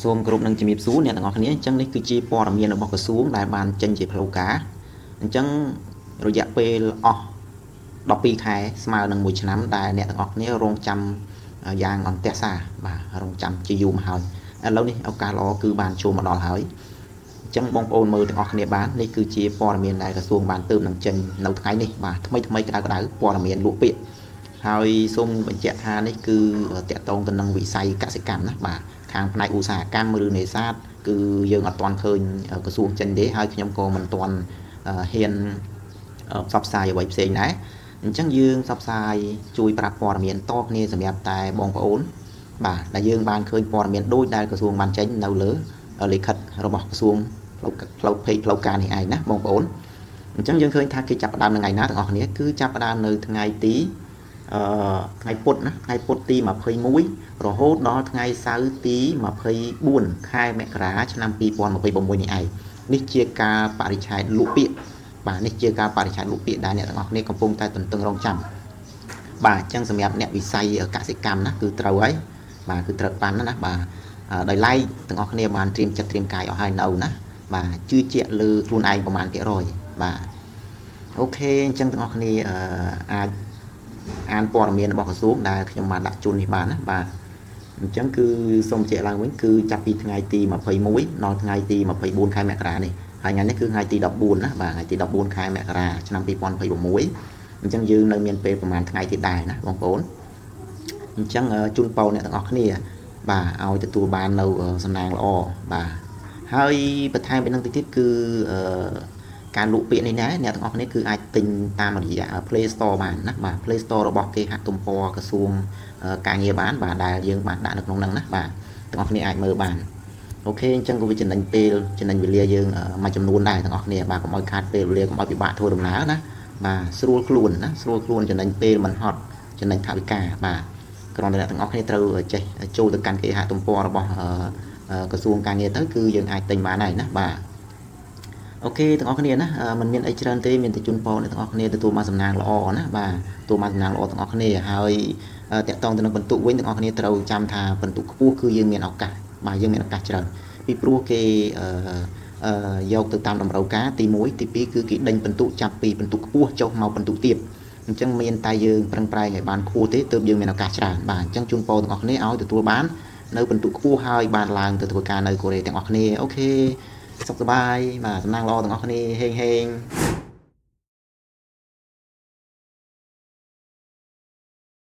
សូមគោរពនឹងជំរាបសួរអ្នកទាំងអស់គ្នាអញ្ចឹងនេះគឺជាព័ត៌មានរបស់ក្រសួងដែលបានចេញជាផ្លូវការអញ្ចឹងរយៈពេលអស់12ខែស្មើនឹង1ឆ្នាំដែលអ្នកទាំងអស់គ្នារងចាំយ៉ាងអន្ទះសារបាទរងចាំជាយូរមកហើយឥឡូវនេះឱកាសល្អគឺបានចូលមកដល់ហើយអញ្ចឹងបងប្អូនមើលទាំងអស់គ្នាបាននេះគឺជាព័ត៌មានដែលក្រសួងបានទើបនឹងចេញនៅថ្ងៃនេះបាទថ្មីក្តៅព័ត៌មានលក់ពាក្យហើយសូមបញ្ជាក់ថានេះគឺតាក់ទងទៅនឹងវិស័យកសិកម្មណាបាទខាងផ្នែកឧស្សាហកម្មឬនេសាទគឺយើងអត់ទាន់ឃើញក្រសួងចេញទេហើយខ្ញុំក៏មិនទាន់ហ៊ានផ្សព្វផ្សាយអ្វីផ្សេងដែរអញ្ចឹងយើងផ្សព្វផ្សាយជួយប្រាប់ព័ត៌មានតគ្នាសម្រាប់តែបងប្អូនបាទដែលយើងបានឃើញព័ត៌មានដូចដែលក្រសួងបានចេញនៅលើលិខិតរបស់ក្រសួងផ្លូវពេកផ្លូវការនេះឯងណាបងប្អូនអញ្ចឹងយើងឃើញថាគេចាប់ផ្ដើមនៅថ្ងៃណាទាំងអស់គ្នាគឺចាប់ផ្ដើមនៅថ្ងៃទីថ្ងៃពុធណាថ្ងៃពុធទី21រហូតដល់ថ្ងៃសៅរ៍ទី24ខែមករាឆ្នាំ2026នេះឯងនេះជាការបរិច្ឆេទលក់ពាក្យបាទនេះជាការបរិច្ឆេទលក់ពាក្យដែលអ្នកទាំងអស់គ្នាកំពុងតែទន្ទឹងរង់ចាំបាទអញ្ចឹងសម្រាប់អ្នកវិស័យកសិកម្មណាគឺត្រូវហើយបាទគឺត្រូវបានណាបាទដោយឡែកទាំងអស់គ្នាបានត្រៀមចិត្តត្រៀមកាយអស់ហើយនៅណាបាទជឿជាក់លើខ្លួនឯងប្រហែលភាគរយបាទអូខេអញ្ចឹងទាំងអស់គ្នាអាចអានព័ត៌មានរបស់ក្រសួងដែលខ្ញុំបានដាក់ជូននេះបានណាបាទអញ្ចឹងគឺសូមបញ្ជាក់ឡើងវិញគឺចាប់ពីថ្ងៃទី21ដល់ថ្ងៃទី24ខែមករានេះហើយថ្ងៃនេះគឺថ្ងៃទី14ណាបាទថ្ងៃទី14ខែមករាឆ្នាំ2026អញ្ចឹងយើងនៅមានពេលប្រហែលថ្ងៃទៀតដែរណាបងប្អូនអញ្ចឹងជូនពរអ្នកទាំងអស់គ្នាបាទឲ្យទទួលបាននៅសំណាងល្អបាទហើយបន្ថែមពីនឹងទៀតគឺការលក់ពាក្យនេះណាអ្នកទាំងអស់គ្នាគឺអាចទិញតាមរយៈ Play Store បានណាបាទ Play Store របស់គេហទំព័រក្រសួងការងារបានបាទដែលយើងបានដាក់នៅក្នុងហ្នឹងណាបាទទាំងអស់គ្នាអាចមើលបានអូខេអញ្ចឹងក៏វាចំណេញពេលចំណេញវេលាយើងមួយចំនួនដែរទាំងអស់គ្នាបាទកុំឲ្យខាតពេលវេលាកុំឲ្យពិបាកធ្វើដំណើរណាបាទស្រួលខ្លួនណាស្រួលខ្លួនចំណេញពេលមិនហត់ចំណេញថវិកាបាទគ្រាន់តែអ្នកទាំងអស់គ្នាត្រូវចេះចូលទៅកាន់គេហទំព័ររបស់ក្រសួងការងារទៅគឺយើងអាចទិញបានហើយណាបាទអូខេទាំងអស់គ្នាណាมันមានអីច្រើនទេមានតែជូនពរអ្នកទាំងអស់គ្នាទទួលបានសំណាងល្អណាបាទទទួលបានសំណាងល្អទាំងអស់គ្នាហើយតាក់ទងទៅនឹងបន្ទុកវិញទាំងអស់គ្នាត្រូវចាំថាបន្ទុកខ្ពស់គឺយើងមានឱកាសបាទយើងមានឱកាសច្រើនពីព្រោះគេយកទៅតាមតម្រូវការទី1ទី2គឺគេដេញបន្ទុកចាប់ពីបន្ទុកខ្ពស់ចុះមកបន្ទុកទាបអញ្ចឹងមានតែយើងប្រឹងប្រែងឲ្យបានខ្ពស់ទេទើបយើងមានឱកាសច្រើនបាទអញ្ចឹងជូនពរទាំងអស់គ្នាឲ្យទទួលបាននៅបន្ទុកខ្ពស់ហើយបានឡើងទៅធ្វើការនៅកូរ៉េទាំងអស់គ្នាអូខេសុខសប្បាយបាទសំណាងល្អទាំងអស់គ្នាហេង